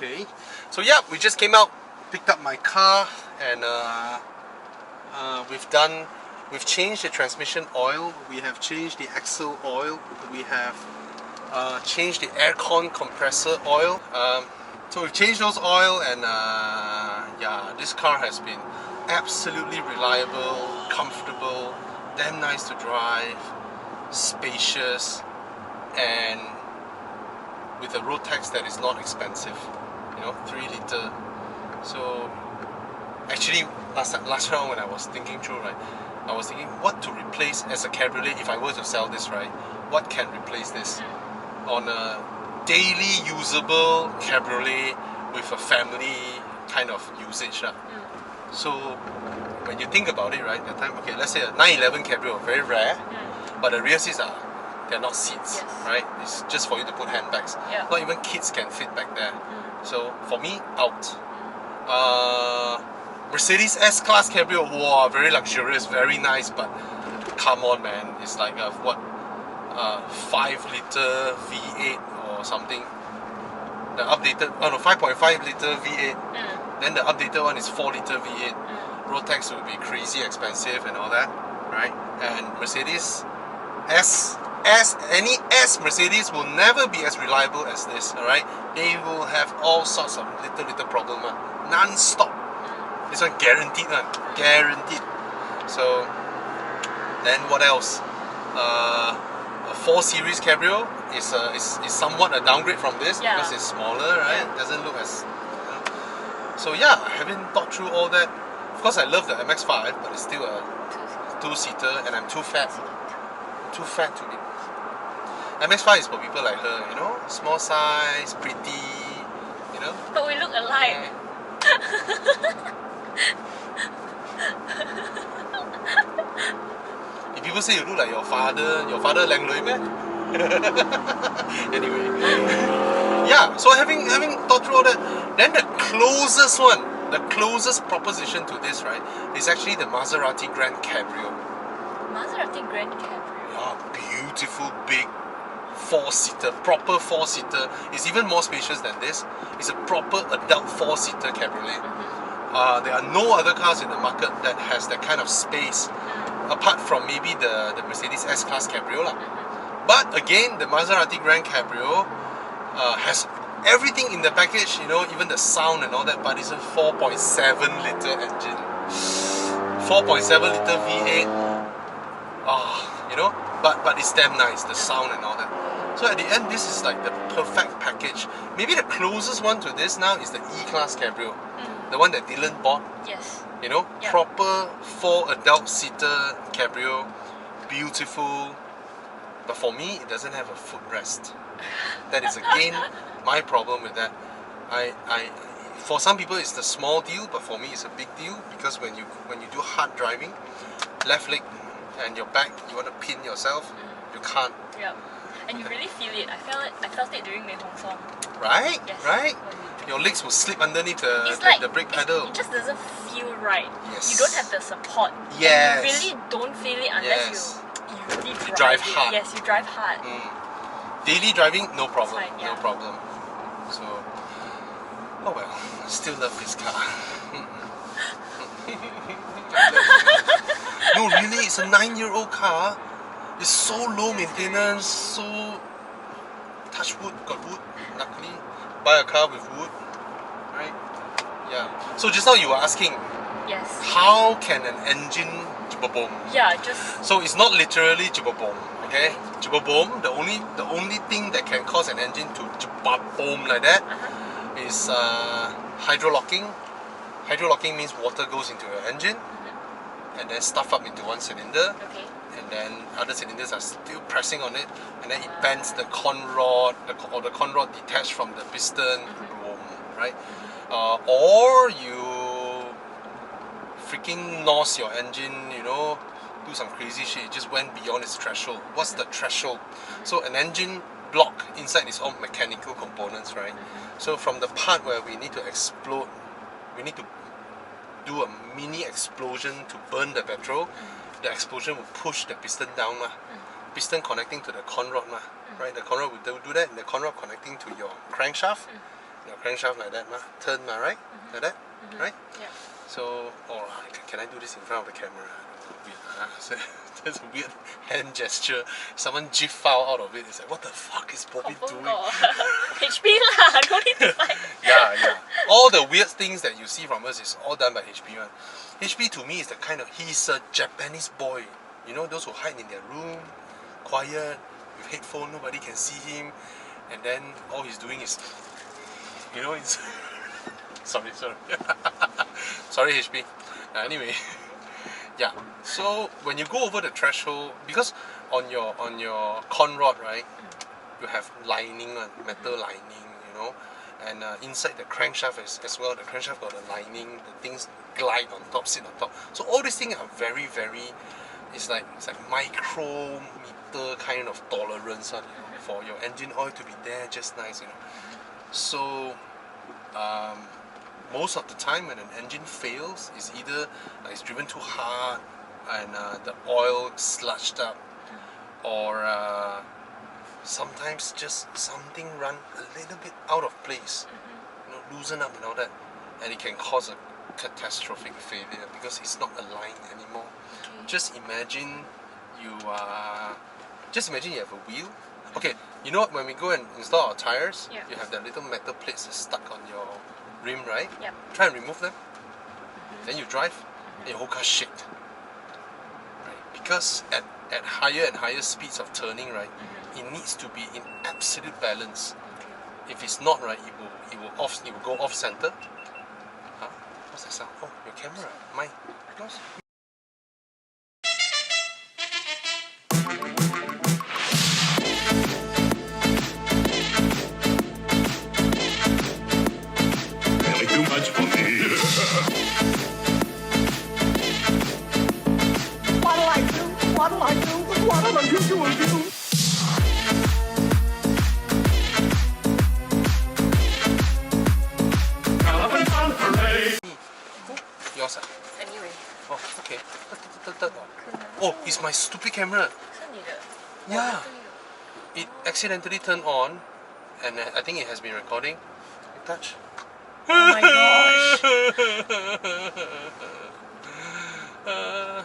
Okay. So yeah, we just came out, picked up my car, and we've changed the transmission oil. We have changed the axle oil. We have changed the aircon compressor oil. So we've changed those oil, and yeah, this car has been absolutely reliable, comfortable, damn nice to drive, spacious, and with a road tax that is not expensive. You know, 3 litre. So actually, last round when I was thinking through, right, I was thinking what to replace as a cabriolet if I were to sell this, right? What can replace this on a daily usable cabriolet with a family kind of usage, So when you think about it, right, that time, okay, let's say a 911 cabriolet, very rare, but the rear seats they're not seats, right? It's just for you to put handbags. Not even kids can fit back there. So for me, out. Mercedes S-Class Cabrio, wow, very luxurious, very nice, but come on, man, it's like a 5 litre V8 or something. The updated, 5.5 litre V8. Then the updated one is 4 litre V8. Road tax will be crazy expensive and all that, right? And Mercedes any S Mercedes will never be as reliable as this, alright? They will have all sorts of little problem, non-stop. This one guaranteed, guaranteed. So then what else? A 4 Series Cabrio is somewhat a downgrade from this because it's smaller, right? Doesn't look as so yeah, having thought through all that, of course I love the MX-5, but it's still a 2-seater and I'm too fat to be. MX-5 is for people like her, you know, small size, pretty, you know. But we look alike. If people say you look like your father Lang Lui meh? Anyway, yeah. So having thought through all that, then the closest proposition to this, right, is actually the Maserati Grand Cabrio. Maserati Grand Cabrio. Beautiful big 4-seater, proper 4-seater. It's even more spacious than this. It's a proper adult 4-seater cabriolet. There are no other cars in the market that has that kind of space, apart from maybe the Mercedes S-Class Cabriolet. But again, the Maserati Grand Cabrio has everything in the package, you know, even the sound and all that, but it's a 4.7 litre engine. 4.7 litre V8. You know, but it's damn nice, the sound and all that. So at the end, this is like the perfect package. Maybe the closest one to this now is the E-Class Cabrio. The one that Dylan bought. Yes. You know, proper 4 adult seater cabrio, beautiful. But for me, it doesn't have a footrest. That is again my problem with that. For some people it's the small deal, but for me it's a big deal because when you do hard driving, left leg and your back, you want to pin yourself, you can't. Yeah. And you really feel it. I felt it during the Hong Song. Right? Yes. Right? Your legs will slip underneath the brake pedal. It just doesn't feel right. Yes. You don't have the support. Yes. And you really don't feel it unless you really drive it. hard. Yes, you drive hard. Daily driving, no problem. Fine, No problem. So, oh well, I still love this car. No, really, it's a 9-year-old car. It's so low maintenance, so touch wood, got wood, luckily. Buy a car with wood, right? Yeah. So just now you were asking, Yes. how can an engine jibba-boom? Yeah, just... So it's not literally jibba-boom, okay? Jibba-boom, the only thing that can cause an engine to jibba-boom like that is hydrolocking. Hydrolocking means water goes into your engine and then stuff up into one cylinder. Okay. And then other cylinders are still pressing on it, and then it bends the con rod, or the con rod detached from the piston, boom, right? Or you freaking NOS your engine, you know, do some crazy shit. It just went beyond its threshold. What's the threshold? So an engine block inside its own mechanical components, right? So from the part where we need to explode, we need to do a mini explosion to burn the petrol. The explosion will push the piston down, piston connecting to the con rod, right? The con rod will do that, and the con rod connecting to your crankshaft, your crankshaft like that, turn, right? Like that, right? Yeah. So, can I do this in front of the camera? Weird, so, that's a weird hand gesture. Someone GIF file out of it. It's like, what the fuck is Bobby doing? HP lah, don't need to fight. Yeah. All the weird things that you see from us is all done by HP one. HP to me is the kind of, he's a Japanese boy. You know, those who hide in their room, quiet, with headphone, nobody can see him, and then all he's doing is, you know, it's sorry sorry HP. Anyway, yeah, so when you go over the threshold, because on your con rod, right, you have lining, metal lining, you know, and inside the crankshaft as well, the crankshaft got a lining, the things glide on top, sit on top. So all these things are very, it's like micrometer kind of tolerance, you know, for your engine oil to be there just nice, you know. So most of the time when an engine fails, it's either it's driven too hard and the oil sludged up, or sometimes just something run a little bit out of place, you know, loosen up and all that, and it can cause a catastrophic failure because it's not aligned anymore. Just imagine you have a wheel. Okay, you know what, when we go and install our tires, you have that little metal plates that's stuck on your rim, right? Yep. Try and remove them. Then you drive, and your whole car shakes. Right? Because at higher and higher speeds of turning, right, it needs to be in absolute balance. If it's not, right, it will go off center. Huh? What's that sound? Oh, your camera. Mine. Close. Too much for me. What'll I do? What'll I do? What'll I do? Yours? Anyway. Oh, okay. Oh, it's my stupid camera. Yeah. It accidentally turned on, and I think it has been recording. You touch. Oh my gosh.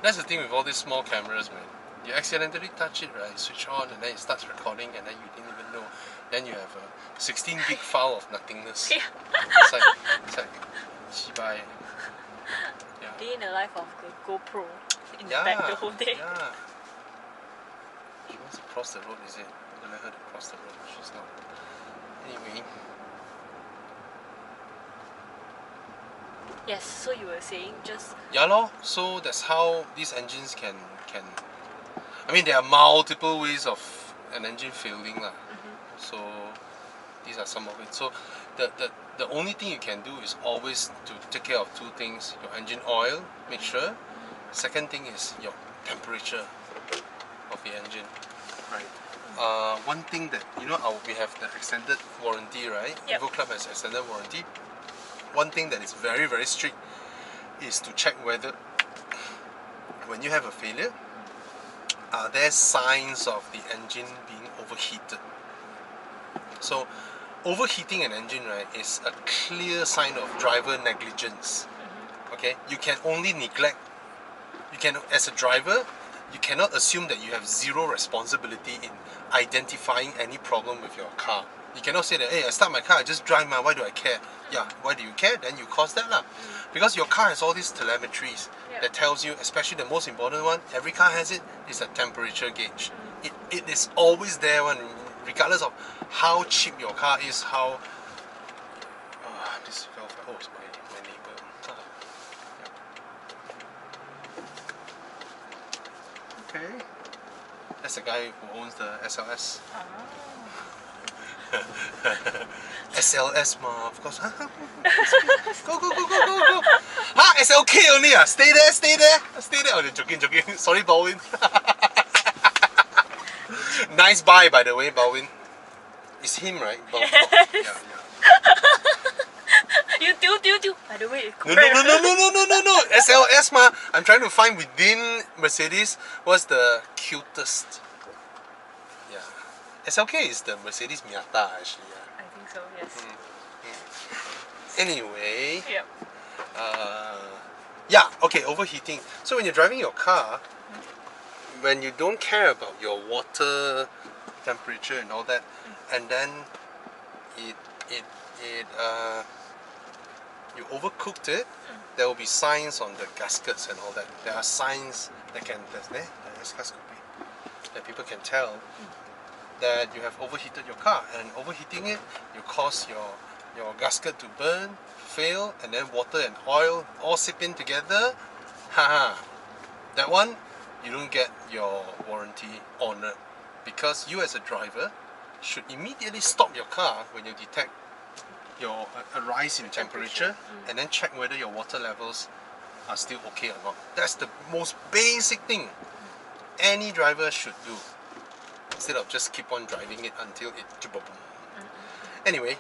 That's the thing with all these small cameras, man. You accidentally touch it, right? Switch on, and then it starts recording, and then you didn't even know. Then you have a 16 gig file of nothingness. Yeah. It's like, shibai. Yeah. Day in the life of the GoPro. In the back the whole day. Yeah. She wants to cross the road, is it? I'm gonna let her to cross the road. She's not. Anyway. Yes, so you were saying just... Yeah lor, so that's how these engines can I mean, there are multiple ways of an engine failing lah. So these are some of it. So the only thing you can do is always to take care of two things: your engine oil, make sure. Second thing is your temperature of the engine. Right. One thing that we have the extended warranty, right? Yep. Evo Club has extended warranty. One thing that is very, very strict is to check whether when you have a failure, are there signs of the engine being overheated. So overheating an engine, right, is a clear sign of driver negligence. Okay, you can only neglect, as a driver, you cannot assume that you have zero responsibility in identifying any problem with your car. You cannot say that, hey, I start my car, I just drive, why do I care? Yeah, why do you care? Then you cause that lah. Because your car has all these telemetries that tells you, especially the most important one, every car has it, is a temperature gauge. It is always there, regardless of how cheap your car is, how... this fell. Oh, it's my neighbor. Okay. That's the guy who owns the SLS. SLS ma, of course. Go. SLK only Stay there. Oh, they're joking. Sorry, Baldwin. Nice buy, by the way, Baldwin. It's him, right? Yes. Yeah. You. By the way, No. SLS ma. I'm trying to find within Mercedes what's the cutest. Yeah. SLK is the Mercedes Miata, actually. I think so, yes. Anyway, Yep. yeah, okay, overheating. So when you're driving your car, when you don't care about your water temperature and all that, and then you overcooked it, there will be signs on the gaskets and all that. There are signs that that people can tell that you have overheated your car, and overheating it, you cause your gasket to burn, fail, and then water and oil all sip in together. Haha. That one, you don't get your warranty honored, because you as a driver should immediately stop your car when you detect a rise in temperature, and then check whether your water levels are still okay or not. That's the most basic thing any driver should do, instead of just keep on driving it until it jibba-boom. Anyway,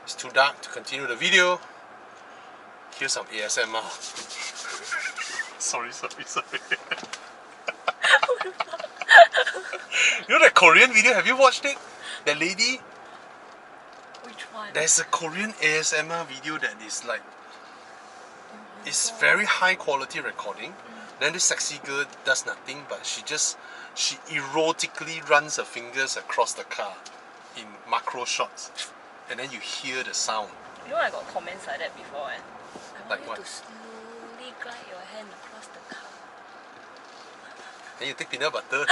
it's too dark to continue the video. Here's some ASMR. sorry. You know that Korean video? Have you watched it? That lady? Which one? There's a Korean ASMR video that is like, it's very high quality recording. Then this sexy girl does nothing, but she erotically runs her fingers across the car in macro shots, and then you hear the sound. You know I got comments like that before, and I Like want what? you to slowly glide your hand across the car. Then you take peanut butter. Okay.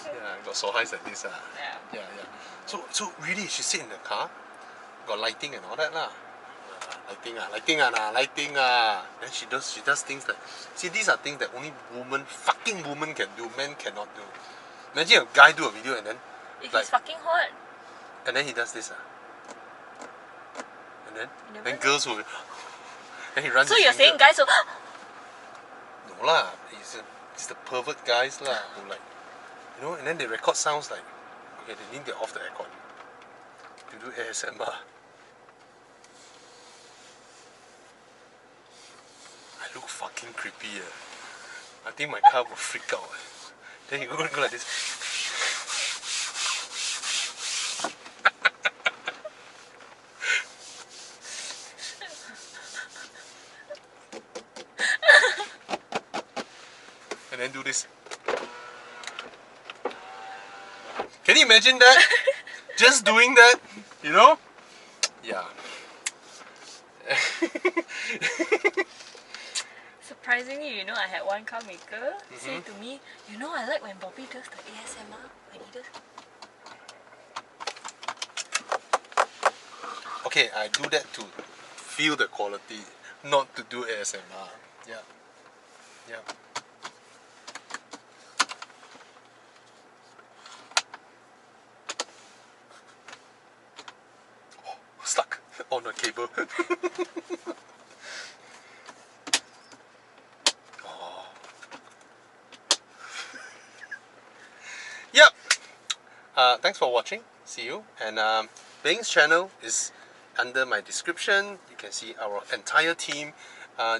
Yeah, got so high like this. Yeah. Yeah. So really, she sit in the car, got lighting and all that lah. Lighting. Then she does things like, see, these are things that only fucking woman can do. Men cannot do. Imagine a guy do a video and then If like, it's fucking hot. and then he does this and You then never girls will. And he runs. So his you're saying finger. guys will No lah, it's the pervert guys lah who like, you know, and then they record sounds like, okay, they need to off the aircon to do ASMR. I look fucking creepy. I think my car will freak out. Then you go like this. And then do this. Can you imagine that? Just doing that, you know? Yeah. Surprisingly, you know, I had one car maker say to me, you know, I like when Bobby does the ASMR, when he does. Okay, I do that to feel the quality, not to do ASMR. Yeah. Oh, stuck on a cable. Oh. Yep. Thanks for watching. See you. And Bing's channel is under my description. You can see our entire team.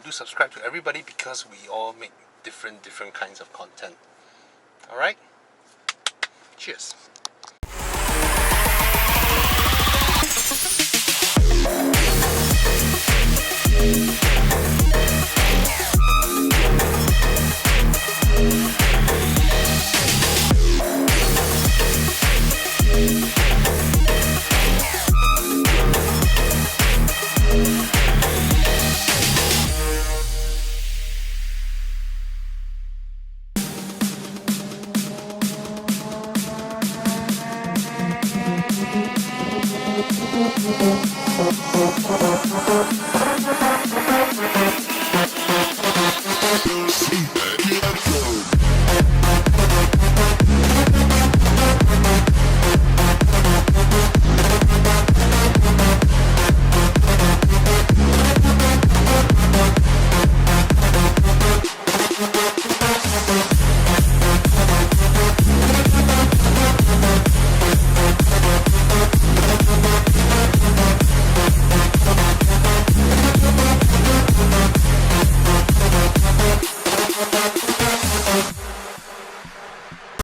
Do subscribe to everybody, because we all make different kinds of content. Alright? Cheers. Thank you.